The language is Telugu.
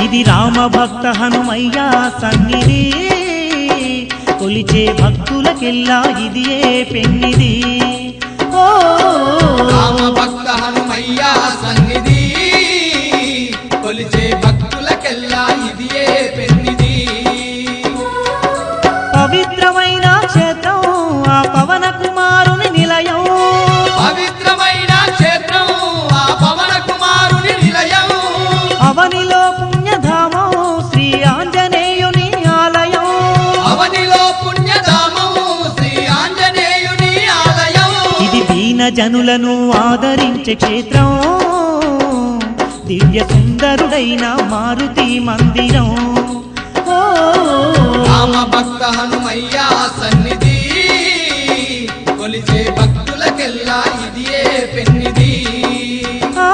ఇది రామ భక్త హనుమయ్య సన్నిధి కొలిచే భక్తులకెల్లా ఇదియే పెన్నిది ఓ రామ భక్త హనుమయ్య సన్నిధి కొలిచే భక్తులకెల్లా ఇదియే పెన్నిది పవిత్రమైన క్షేత్రం ఆ పవన కుమారుని నిలయం పవిత్రమైన క్షేత్రం ఆ పవన కుమారుని నిలయం అవనిలో పుణ్యధామం శ్రీ ఆంజనేయుని ఆలయం అవనిలో పుణ్యధామం శ్రీ ఆంజనేయుని ఆలయం ఇది దీన జనులను ఆదరించే క్షేత్రం దివ్య సుందరుడైన మారుతి మందిరం ఓ రామ భక్త హనుమయ్య సన్నిధి కొలిచే భక్తులకెల్లా ఇదియే పెన్నిది ఆ